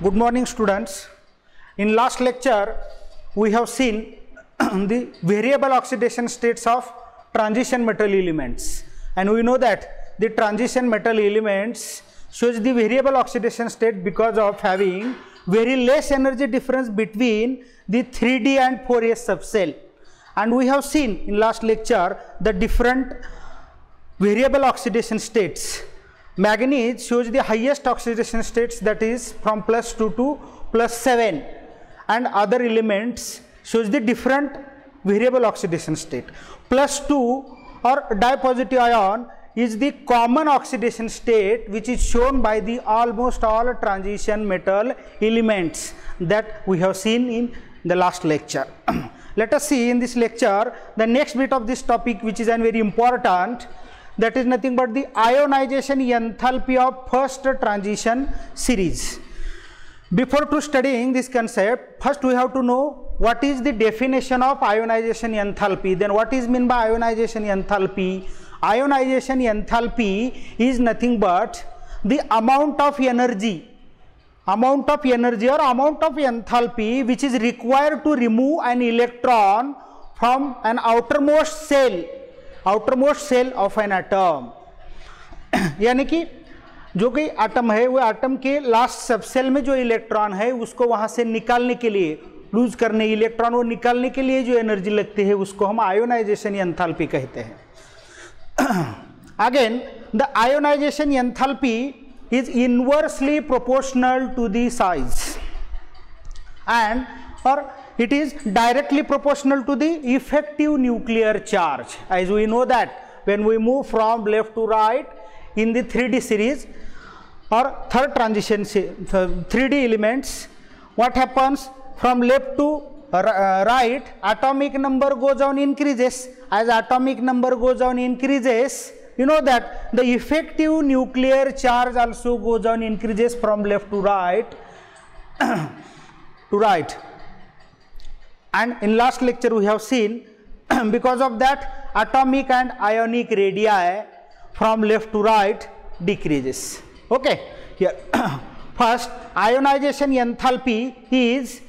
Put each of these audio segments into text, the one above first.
Good morning, students. In last lecture, we have seen the variable oxidation states of transition metal elements, and we know that the transition metal elements shows the variable oxidation state because of having very less energy difference between the 3D and 4s subcell. And we have seen in last lecture the different variable oxidation states. Manganese shows the highest oxidation states, that is from +2 to +7, and other elements shows the different variable oxidation state. +2 or dipositive ion is the common oxidation state which is shown by the almost all transition metal elements that we have seen in the last lecture. Let us see in this lecture the next bit of this topic, which is very important. That is nothing but the ionization enthalpy of first transition series. Before to studying this concept, first we have to know what is the definition of ionization enthalpy. Then what is meant by ionization enthalpy? Ionization enthalpy is nothing but the amount of energy or amount of enthalpy which is required to remove an electron from an outermost cell of an atom. यानी कि जो कोई atom है वो atom के last subshell में जो electron है उसको वहां से निकालने के लिए, लूज करने इलेक्ट्रॉन वो निकालने के लिए जो एनर्जी लगती है उसको हम आयोनाइजेशन एंथैल्पी कहते हैं. Again, the ionization enthalpy is inversely proportional to the size, and or it is directly proportional to the effective nuclear charge. As we know that when we move from left to right in the 3D series or third transition 3D elements, what happens from left to right, atomic number goes on increases. As atomic number goes on increases, you know that the effective nuclear charge also goes on increases from left to right and in last lecture we have seen because of that atomic and ionic radii from left to right decreases. Okay, here first ionization enthalpy is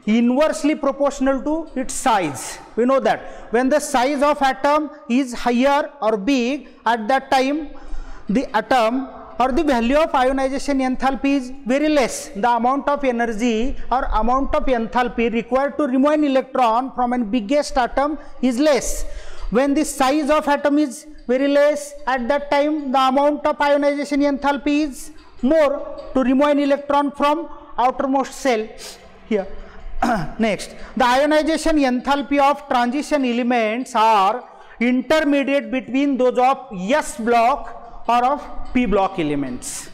inversely proportional to its size. We know that when the size of atom is higher or big, at that time the atom or the value of ionization enthalpy is very less. The amount of energy or amount of enthalpy required to remove an electron from a biggest atom is less. When the size of atom is very less, at that time the amount of ionization enthalpy is more to remove an electron from outermost cell. Here next, the ionization enthalpy of transition elements are intermediate between those of S block or of P block elements.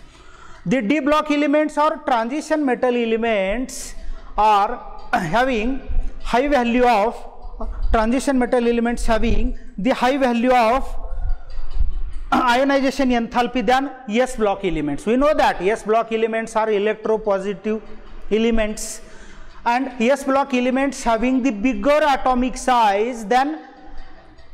The D block elements or transition metal elements are having high value of transition metal elements having the high value of ionization enthalpy than S block elements. We know that S block elements are electropositive elements, and S block elements having the bigger atomic size than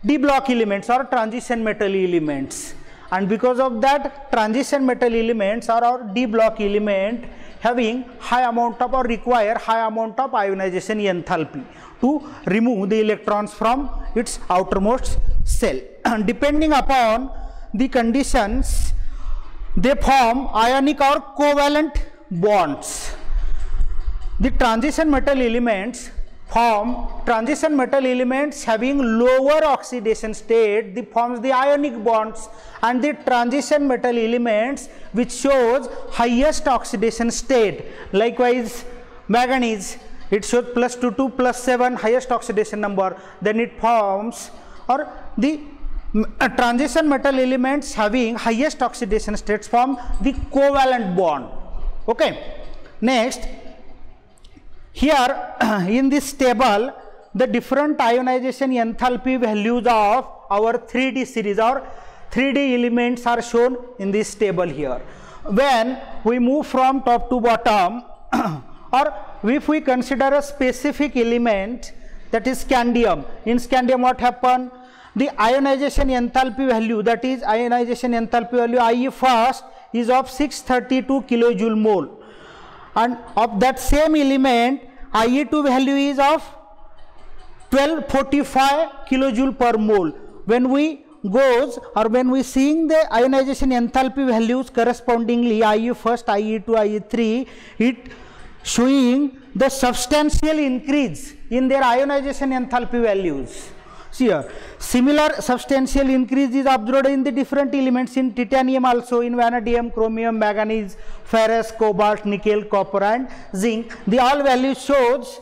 D block elements or transition metal elements, and because of that transition metal elements or D block element having high amount of or require high amount of ionization enthalpy to remove the electrons from its outermost cell. And depending upon the conditions, they form ionic or covalent bonds. The transition metal elements form transition metal elements having lower oxidation state, they forms the ionic bonds, and the transition metal elements which shows highest oxidation state, likewise manganese, it shows +2 to +7 highest oxidation number, then it forms, or the transition metal elements having highest oxidation states form the covalent bond. Okay, next, here in this table the different ionization enthalpy values of our 3D series or 3D elements are shown in this table here. When we move from top to bottom or if we consider a specific element, that is scandium, in scandium what happened? The ionization enthalpy value, that is ionization enthalpy value IE first is of 632 kilojoule mole, and of that same element IE2 value is of 1245 kilojoule per mole. When we goes or when we seeing the ionization enthalpy values correspondingly IE first, IE2, IE3, it showing the substantial increase in their ionization enthalpy values. See here, similar substantial increase is observed in the different elements in titanium also, in vanadium, chromium, manganese, ferrous, cobalt, nickel, copper and zinc. The all values shows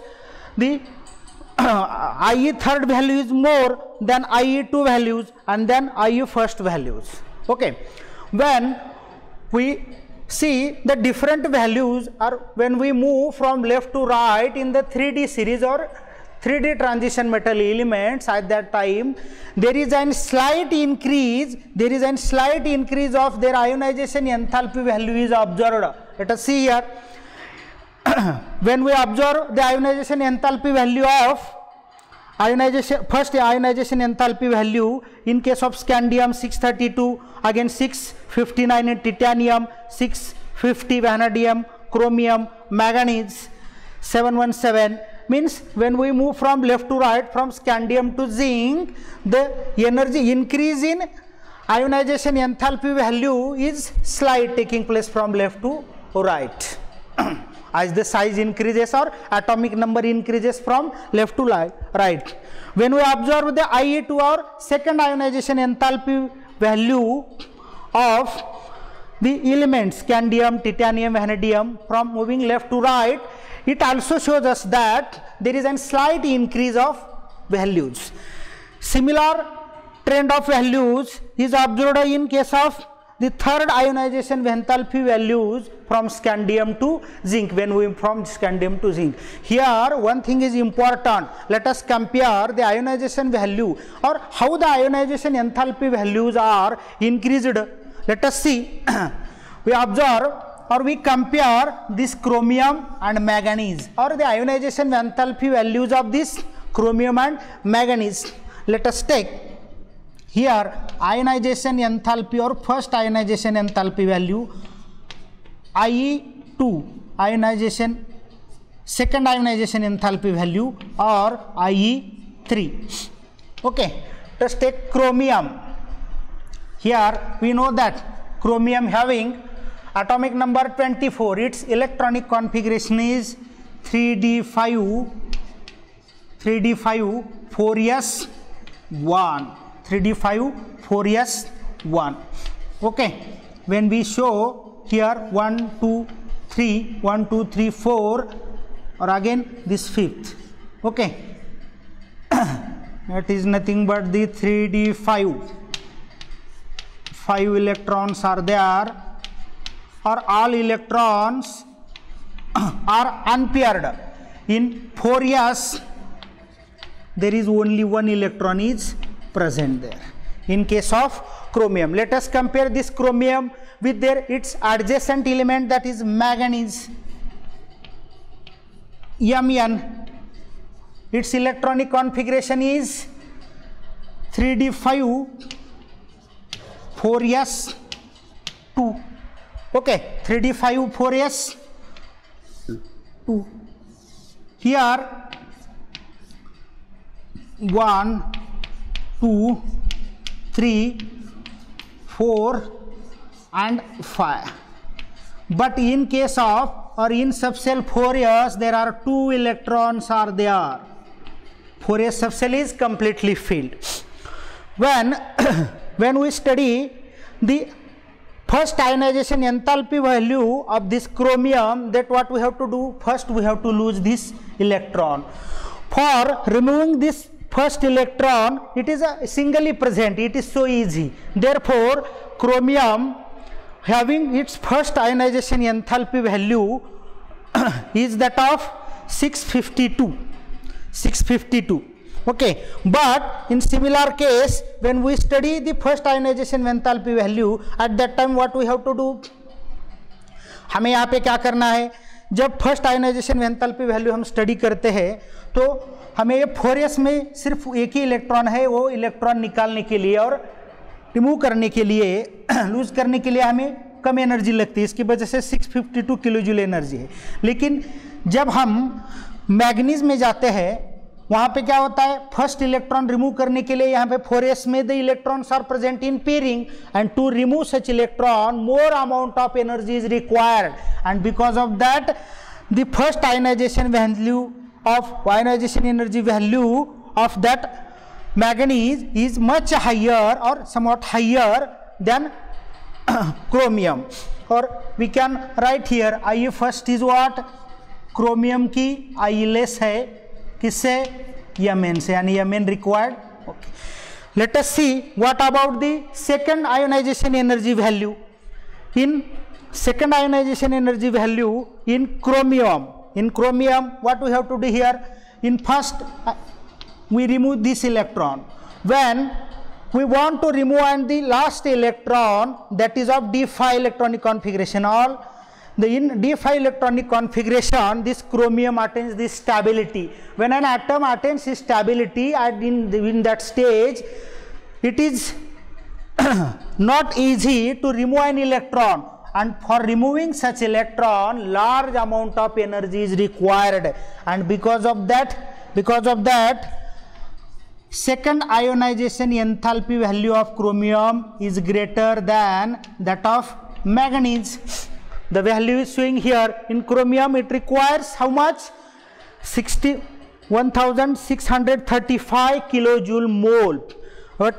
the IE third value is more than IE2 values and then IE first values. Okay, when we see the different values or when we move from left to right in the 3D series or 3D transition metal elements, at that time there is a slight increase of their ionization enthalpy value is observed. Let us see here. When we observe the ionization enthalpy value of first ionization enthalpy value in case of scandium 632, again 659 in titanium, 650 vanadium, chromium, manganese 717, means when we move from left to right from scandium to zinc, the energy increase in ionization enthalpy value is slight taking place from left to right. As the size increases or atomic number increases from left to right. When we observe the IE2 or second ionization enthalpy value of the elements scandium, titanium, vanadium from moving left to right, it also shows us that there is a slight increase of values. Similar trend of values is observed in case of the third ionization enthalpy values from scandium to zinc, when we from scandium to zinc. Here one thing is important, let us compare the ionization value or how the ionization enthalpy values are increased. Let us see. We observe or we compare this chromium and manganese or the ionization enthalpy values of this chromium and manganese. Let us take here ionization enthalpy or first ionization enthalpy value IE2 ionization, second ionization enthalpy value or IE3. Okay, let's take chromium. Here we know that chromium having atomic number 24, its electronic configuration is 3d5 4s1, 3d5 4s1. Okay, when we show here 1 2 3 4 or again this fifth. Okay, that is nothing but the 3d5, 5 electrons are there or all electrons are unpaired. In 4s there is only one electron is present there. In case of chromium, let us compare this chromium with its adjacent element, that is manganese, Mn. Its electronic configuration is 3d5 4s2. Okay, 3d5 4s2. Here 1 2 3 4 and 5. But in case of or in subcell 4s there are 2 electrons are there. 4s subcell is completely filled. When we study the first ionization enthalpy value of this chromium, that what we have to do, first we have to lose this electron. For removing this first electron, it is singly present, it is so easy. Therefore chromium having its first ionization enthalpy value is that of 652. Okay, but in similar case when we study the first ionization enthalpy value, at that time what we have to do, हमें यहाँ पे क्या करना है, जब first ionization enthalpy value हम study करते हैं तो हमें ये 4s में सिर्फ एक ही इलेक्ट्रॉन है, वो इलेक्ट्रॉन निकालने के लिए और रिमूव करने के लिए, लूज करने के लिए हमें कम एनर्जी लगती है, इसकी वजह से 652 किलो जूल एनर्जी है। लेकिन जब हम मैग्नीज में जाते हैं वहाँ पे क्या होता है, फर्स्ट इलेक्ट्रॉन रिमूव करने के लिए यहाँ पे 4s में the electrons are present in pairing and to remove such electron more amount of energy is required and because of that the first ionization value of ionization energy value of that manganese is much higher or somewhat higher than chromium, or we can write here I first is what, chromium की I less है किससे, Mn से, यानी Mn required. Okay. Let us see what about the second ionization energy value. In second ionization energy value in chromium, what we have to do here, in first we remove this electron. When we want to remove and the last electron, that is of d5 electronic configuration, in d5 electronic configuration this chromium attains this stability. When an atom attains this stability and in that stage it is not easy to remove an electron, and for removing such electron large amount of energy is required, and because of that second ionization enthalpy value of chromium is greater than that of manganese. The value is showing here. In chromium it requires how much, 1635 kilojoule mole, but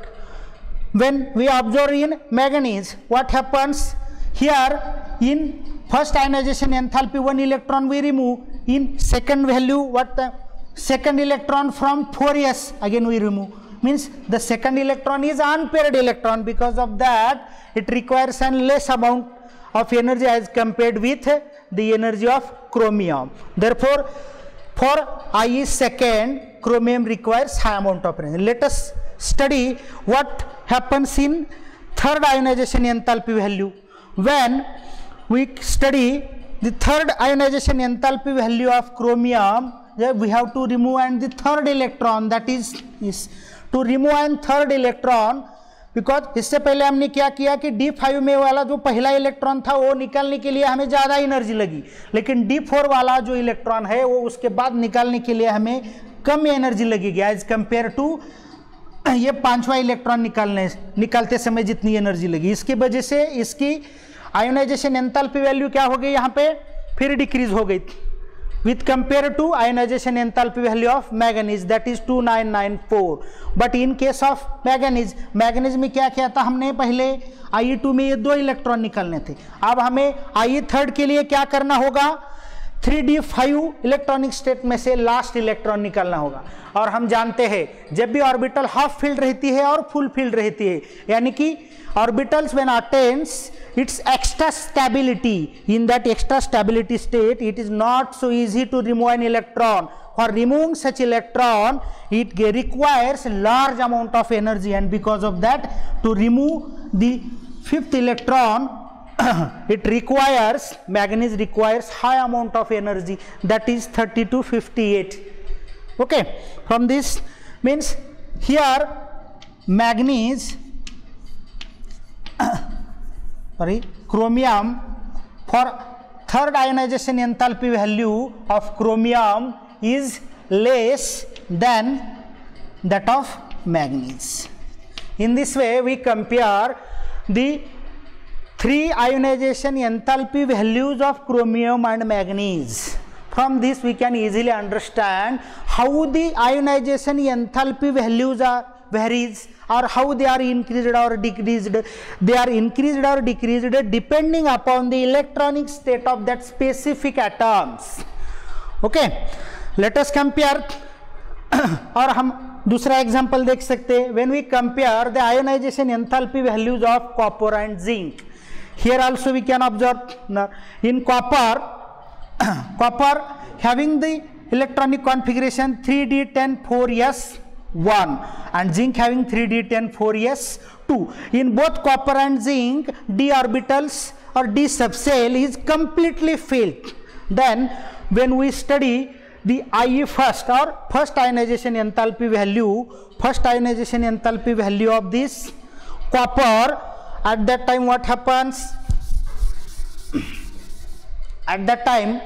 when we observe in manganese what happens here, in first ionization enthalpy 1 electron we remove, in second value what the second electron from 4s again we remove, means the second electron is unpaired electron, because of that it requires an less amount of energy as compared with the energy of chromium. Therefore for I is second, chromium requires high amount of energy. Let us study what happens in third ionization enthalpy value. When we study the third ionization enthalpy value of chromium, we have to remove and the third electron, that is to remove and third electron, because इससे पहले हमने क्या किया कि D5 में वाला जो पहला इलेक्ट्रॉन था वो निकालने के लिए हमें ज़्यादा एनर्जी लगी, लेकिन D4 वाला जो इलेक्ट्रॉन है वो उसके बाद निकालने के लिए हमें कम एनर्जी लगेगी एज कंपेयर टू ये पांचवा इलेक्ट्रॉन निकालते समय जितनी एनर्जी लगी। इसकी वजह से इसकी आयोनाइजेशन एंथैल्पी वैल्यू क्या हो गई, यहाँ पे फिर डिक्रीज हो गई with compare to ionization enthalpy value of manganese, that is 2994. but in case of manganese में क्या किया था हमने, पहले IE2 में ये 2 इलेक्ट्रॉन निकलने थे, अब हमें IE3 के लिए क्या करना होगा, 3d5 इलेक्ट्रॉनिक स्टेट में से लास्ट इलेक्ट्रॉन निकालना होगा। और हम जानते हैं जब भी ऑर्बिटल हाफ फील्ड रहती है और फुल फील्ड रहती है, यानी कि orbitals when attains its extra stability, in that extra stability state it is not so easy to remove an electron. For removing such electron it requires large amount of energy, and because of that to remove the fifth electron it requires, manganese requires high amount of energy, that is 30 to 58. Okay, from this means here manganese chromium, for third ionization enthalpy value of chromium is less than that of manganese. In this way we compare the 3 ionization enthalpy values of chromium and manganese. From this we can easily understand how the ionization enthalpy values varies, or how they are increased or decreased. They are increased or decreased depending upon the electronic state of that specific atoms. Okay, let us compare और हम दूसरा example देख सकते हैं. When we compare the ionization enthalpy values of copper and zinc, here also we can observe in copper having the electronic configuration 3d10 4s1 and zinc having 3d10 4s2. In both copper and zinc, d orbitals or d subshell is completely filled. Then when we study the IE first or first ionization enthalpy value of this copper, at that time what happens, at that time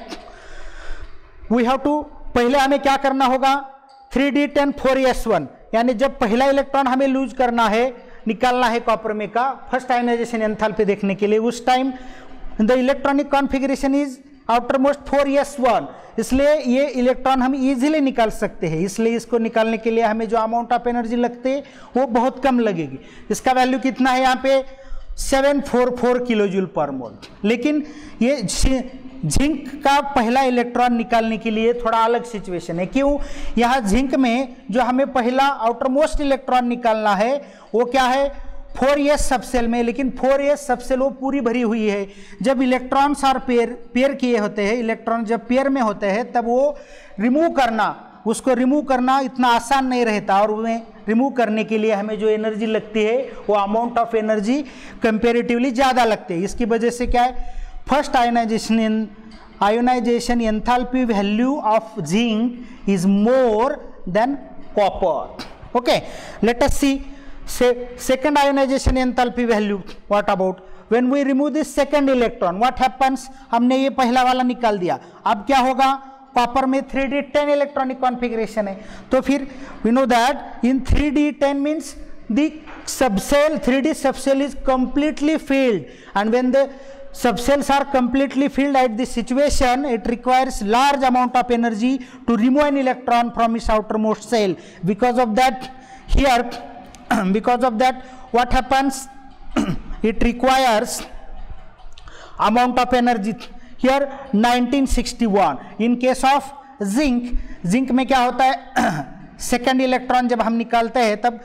we have to, पहले हमें क्या करना होगा, 3d10 4s1, यानी जब पहला electron हमें loose करना है, निकालना है कॉपर में का फर्स्ट आयनाइजेशन एंथैल्पी देखने के लिए, उस time the electronic configuration is outermost 4s1, इसलिए ये इलेक्ट्रॉन हम इजीली निकाल सकते हैं। इसलिए इसको निकालने के लिए हमें जो अमाउंट ऑफ एनर्जी लगते है वो बहुत कम लगेगी। इसका वैल्यू कितना है यहाँ पे 744 किलो जूल पर मोल। लेकिन ये जिंक का पहला इलेक्ट्रॉन निकालने के लिए थोड़ा अलग सिचुएशन है। क्यों? यहाँ जिंक में जो हमें पहला आउटरमोस्ट इलेक्ट्रॉन निकालना है वो क्या है 4s सबसेल में, लेकिन 4s सबसेल वो पूरी भरी हुई है। जब इलेक्ट्रॉन्स और पेयर किए होते हैं, इलेक्ट्रॉन जब पेयर में होते हैं तब वो उसको रिमूव करना इतना आसान नहीं रहता, और उन्हें रिमूव करने के लिए हमें जो एनर्जी लगती है वो अमाउंट ऑफ एनर्जी कंपेरेटिवली ज़्यादा लगती है। इसकी वजह से क्या है, first ionization enthalpy value of zinc is more than copper. Okay, let us see second ionization enthalpy value. What about when we remove this second electron, what happens? हमने ये पहला वाला निकाल दिया, अब क्या होगा, कॉपर में 3d10 इलेक्ट्रॉनिक कॉन्फ़िगरेशन है, तो फिर we know that in 3d10 means the subcell 3d subcell is completely filled, and when the subcells are completely filled at this situation, it requires large amount of energy to remove an electron from its outermost cell. Because of that what happens, it requires amount of energy here 1961. in case of zinc में क्या होता है, second electron जब हम निकालते हैं तब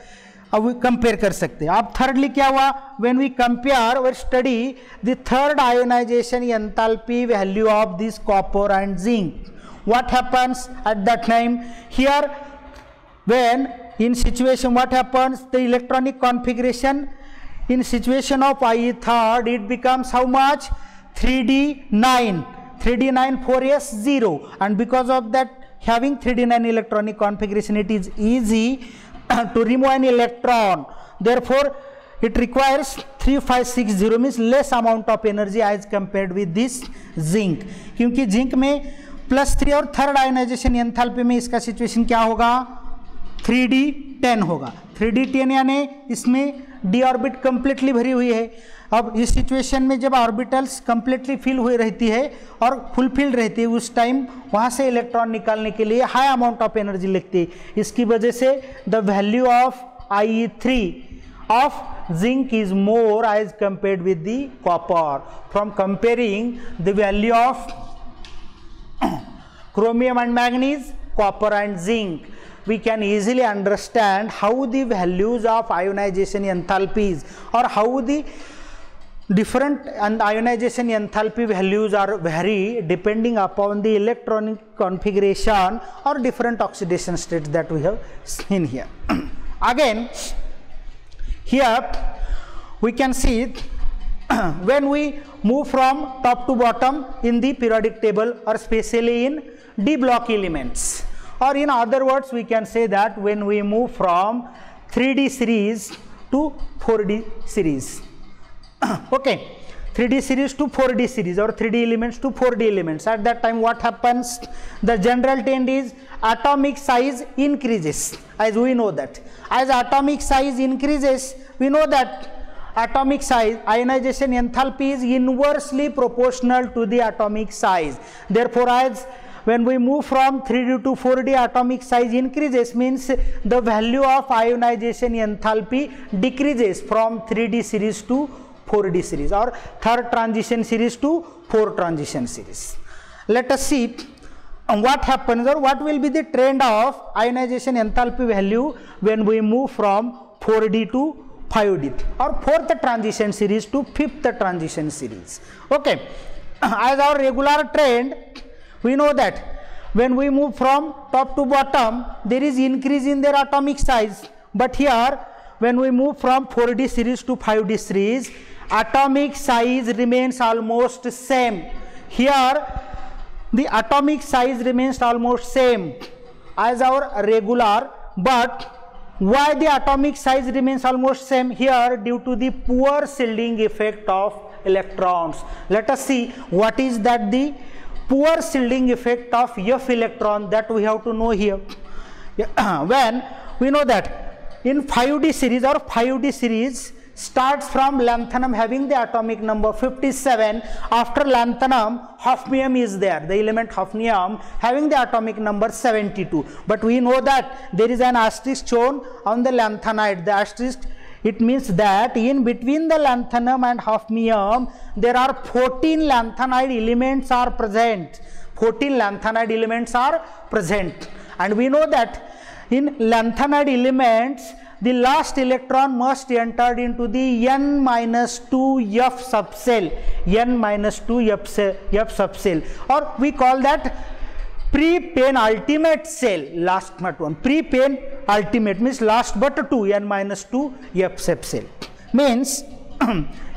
अब कंपेयर कर सकते हैं। अब थर्डली क्या हुआ, व्हेन वी कंपेयर और study the third ionization enthalpy value of this copper and zinc, what happens at that time here, when in situation what happens, the electronic configuration in situation of IE third, it becomes how much, 3d9 4s 0, and because of that having 3d9 electronic configuration, it is easy to remove an electron, therefore it requires 3560, means less amount of energy as compared with this zinc। क्योंकि zinc में +3 और third ionization enthalpy में इसका situation क्या होगा, 3d10 होगा। 3d10 यानी इसमें d ऑर्बिट कंप्लीटली भरी हुई है। अब इस सिचुएशन में जब ऑर्बिटल्स कंप्लीटली फिल हुई रहती है और फुलफिल्ड रहती है, उस टाइम वहाँ से इलेक्ट्रॉन निकालने के लिए हाई अमाउंट ऑफ एनर्जी लगती है। इसकी वजह से the value of IE3 of zinc is more as compared with the copper. From comparing the value of chromium and manganese, copper and zinc, we can easily understand how the values of ionization enthalpies or how the different ionization enthalpy values are vary depending upon the electronic configuration or different oxidation states that we have seen here. Again, here we can see when we move from top to bottom in the periodic table, or especially in d block elements, or in other words we can say that when we move from 3d series to 4d series, okay, 3d series to 4d series, or 3d elements to 4d elements, at that time what happens, the general trend is atomic size increases. As we know that as atomic size increases, we know that atomic size ionization enthalpy is inversely proportional to the atomic size. Therefore, as when we move from 3d to 4d, atomic size increases, means the value of ionization enthalpy decreases from 3d series to 4d series, or third transition series to fourth transition series. Let us see what happens, or what will be the trend of ionization enthalpy value when we move from 4d to 5d, or fourth transition series to fifth transition series. Okay, as our regular trend, we know that when we move from top to bottom, there is increase in their atomic size, but here when we move from 4d series to 5d series, atomic size remains almost same. Here the atomic size remains almost same as our regular, but why the atomic size remains almost same here? Due to the poor shielding effect of electrons. Let us see what is that the poor shielding effect of F electron, that we have to know here. When we know that in 5D series, or 5D series starts from lanthanum having the atomic number 57. After lanthanum, hafnium is there, the element hafnium having the atomic number 72. But we know that there is an asterisk shown on the lanthanide. The asterisk, it means that in between the lanthanum and hafnium there are 14 lanthanide elements are present. 14 lanthanide elements are present. And we know that in lanthanide elements, the last electron must enter into the n-2 F subcell, n-2 F subcell, or we call that pre-penultimate cell, last but one. Pre-penultimate means last but two, n-2 F subcell. Means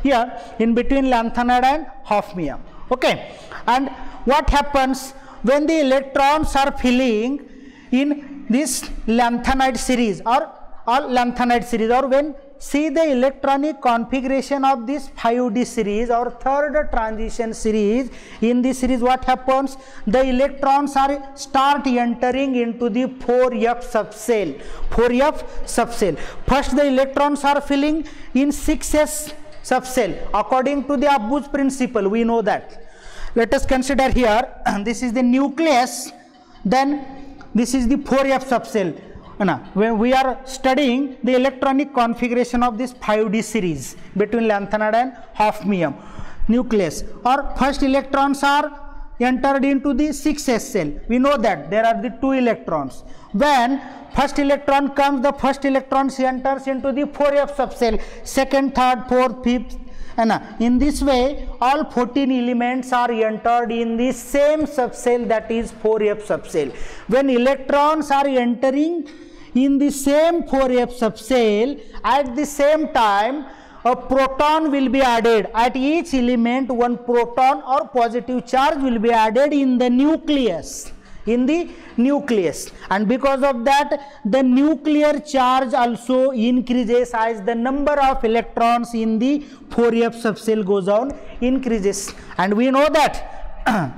here in between lanthanide and hafnium. Okay, and what happens when the electrons are filling in this lanthanide series, or lanthanide series, or when see the electronic configuration of this 5D series or third transition series, in this series what happens, the electrons are start entering into the 4F subcell. 4F subcell. First the electrons are filling in 6S subcell according to the Abbu's principle, we know that. Let us consider here, this is the nucleus, then this is the 4F subcell. When we are studying the electronic configuration of this 5D series between lanthanide and hafnium nucleus, or first electrons are entered into the 6S cell. We know that there are the 2 electrons. When first electron comes, the first electron enters into the 4F subcell, second, third, fourth, fifth. In this way, all 14 elements are entered in the same subcell, that is 4F subcell. When electrons are entering in the same 4F subcell, at the same time a proton will be added. At each element one proton or positive charge will be added in the nucleus. In the nucleus, and because of that the nuclear charge also increases as the number of electrons in the 4F subcell goes on increases. And we know that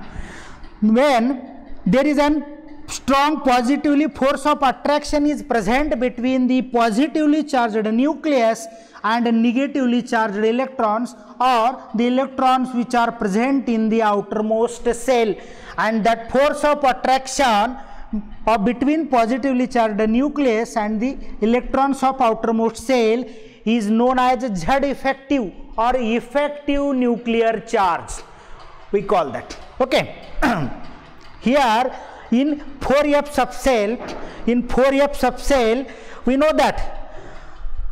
when there is an strong positively force of attraction is present between the positively charged nucleus and negatively charged electrons, or the electrons which are present in the outermost cell, and that force of attraction between positively charged nucleus and the electrons of outermost cell is known as Z effective or effective nuclear charge, we call that. Okay. Here in 4F subcell, we know that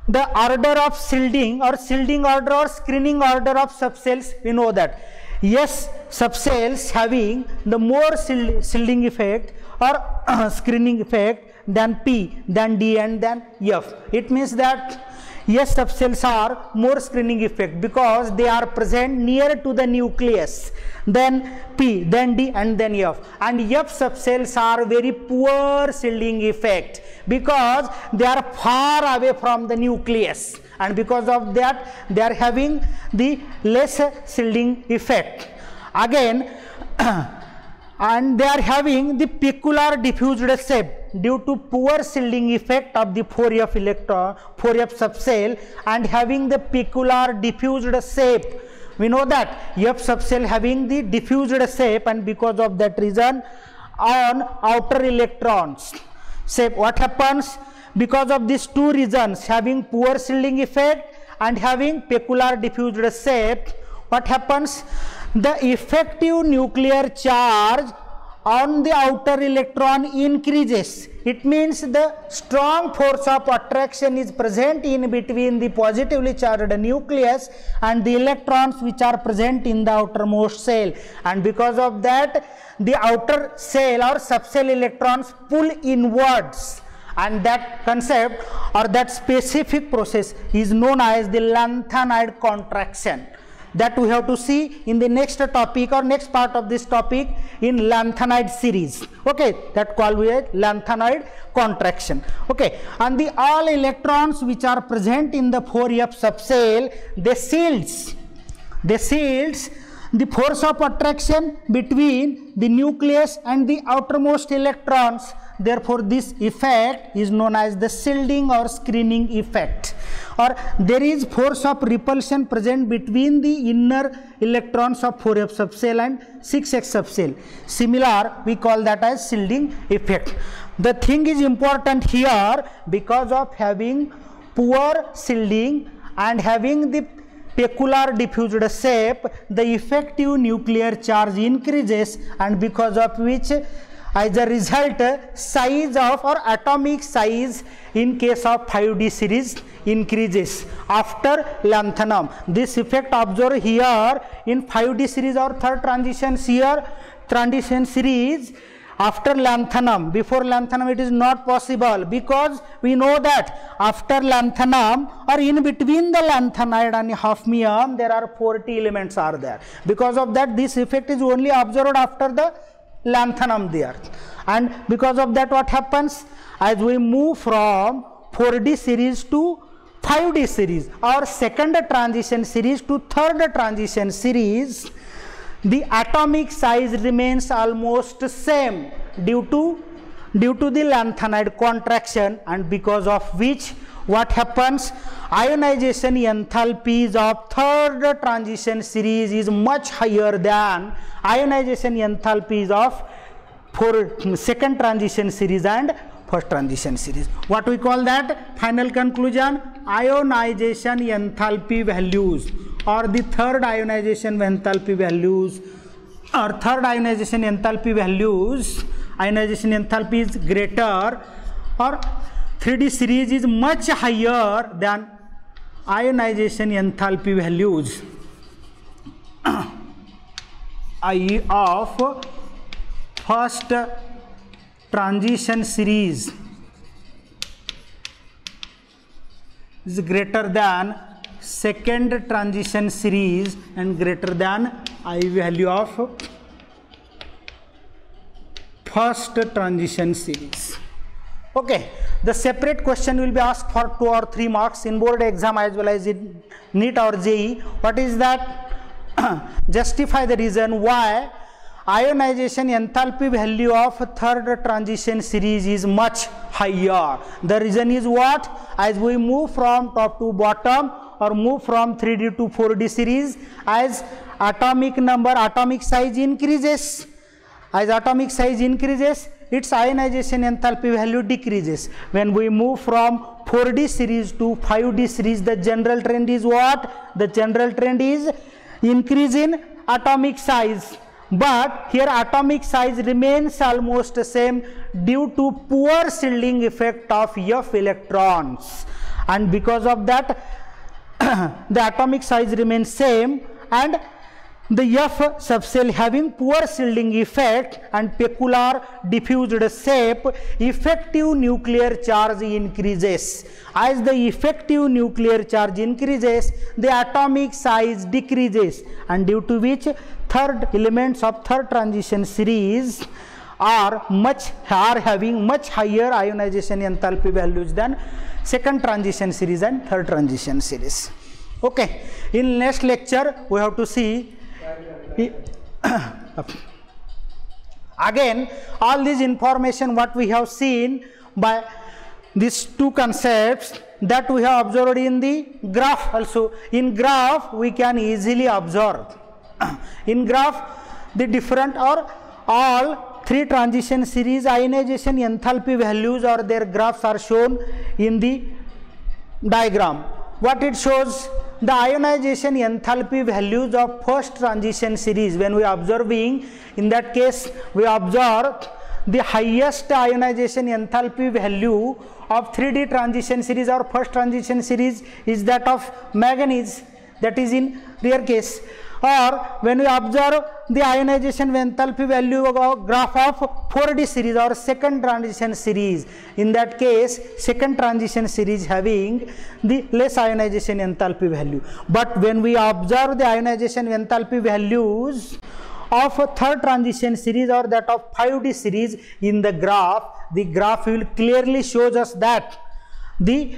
the order of shielding or shielding order or screening order of subcells, we know that S subcells having the more shielding effect or screening effect than P, than D and than F. It means that S subcells are more screening effect because they are present near to the nucleus, then P, then D and then F. And F subcells are very poor shielding effect because they are far away from the nucleus, and because of that they are having the less shielding effect. Again, and they are having the peculiar diffused shape due to poor shielding effect of the 4F subcell and having the peculiar diffused shape. We know that F subcell having the diffused shape, and because of that reason on outer electrons shape, what happens, because of these two reasons, having poor shielding effect and having peculiar diffused shape, what happens, the effective nuclear charge on the outer electron increases. It means the strong force of attraction is present in between the positively charged nucleus and the electrons which are present in the outermost cell, and because of that the outer cell or subcell electrons pull inwards, and that concept or that specific process is known as the lanthanide contraction. That we have to see in the next topic or next part of this topic in lanthanide series. Okay, that called with lanthanide contraction. Okay, and the all electrons which are present in the 4F subcell, they shields They shields the force of attraction between the nucleus and the outermost electrons. Therefore, this effect is known as the shielding or screening effect. Or there is force of repulsion present between the inner electrons of 4f subshell and 6x subshell. Similar, we call that as shielding effect. The thing is important here, because of having poor shielding and having the peculiar diffused shape, the effective nuclear charge increases, and because of which, as a result, size of or atomic size in case of 5D series increases after lanthanum. This effect observed here in 5D series or third transition series after lanthanum. Before lanthanum it is not possible, because we know that after lanthanum or in between the lanthanide and hafnium there are 40 elements are there. Because of that, this effect is only observed after the lanthanum there. And because of that, what happens? As we move from 4D series to 5D series or second transition series to third transition series, the atomic size remains almost same due to the lanthanide contraction, and because of which what happens? Ionization enthalpies of third transition series is much higher than ionization enthalpies of second transition series and first transition series. What we call that? Final conclusion, ionization enthalpy values or the third ionization enthalpy values or third ionization enthalpy values, ionization enthalpy is greater or 3D series is much higher than ionization enthalpy values of first transition series is greater than second transition series and greater than I value of first transition series. Okay, the separate question will be asked for 2 or 3 marks in board exam as well as in NEET or JEE. What is that? Justify the reason why ionization enthalpy value of third transition series is much higher. The reason is what? As we move from top to bottom or move from 3D to 4D series, as atomic size increases, its ionization enthalpy value decreases. When we move from 4D series to 5D series, the general trend is what? The general trend is increase in atomic size. But here atomic size remains almost the same due to poor shielding effect of F electrons, and because of that the atomic size remains same, and the F subshell having poor shielding effect and peculiar diffused shape, effective nuclear charge increases. As the effective nuclear charge increases, the atomic size decreases, and due to which third elements of third transition series are having much higher ionization enthalpy values than second transition series and third transition series. Okay, in next lecture we have to see again all this information what we have seen by these two concepts that we have observed in the graph also. In graph we can easily observe. In graph the different or all three transition series ionization enthalpy values or their graphs are shown in the diagram. What it shows? The ionization enthalpy values of first transition series, when we are observing, in that case we observe the highest ionization enthalpy value of 3D transition series or first transition series is that of manganese, that is in rear case. Or when we observe the ionization enthalpy value of graph of 4D series or second transition series, in that case second transition series having the less ionization enthalpy value. But when we observe the ionization enthalpy values of a third transition series or that of 5D series in the graph will clearly shows us that the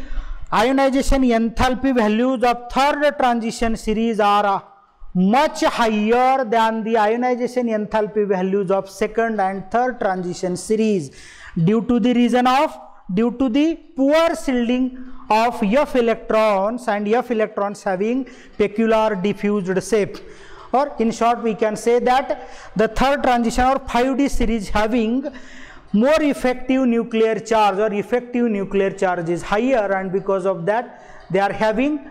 ionization enthalpy values of third transition series are much higher than the ionization enthalpy values of second and third transition series due to the poor shielding of F electrons, and F electrons having peculiar diffused shape. Or in short, we can say that the third transition or 5D series having more effective nuclear charge, or effective nuclear charge is higher, and because of that they are having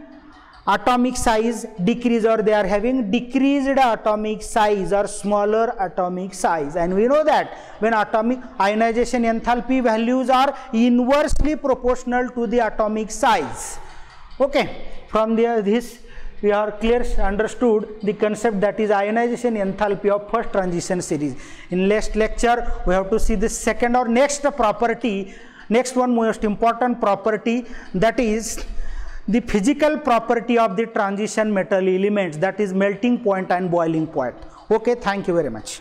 atomic size decrease, or they are having decreased atomic size or smaller atomic size. And we know that when atomic ionization enthalpy values are inversely proportional to the atomic size. Okay, from this we are clear understood the concept, that is ionization enthalpy of first transition series. In next lecture we have to see the second or next property, next one most important property, that is the physical property of the transition metal elements, that is melting point and boiling point. Okay, thank you very much.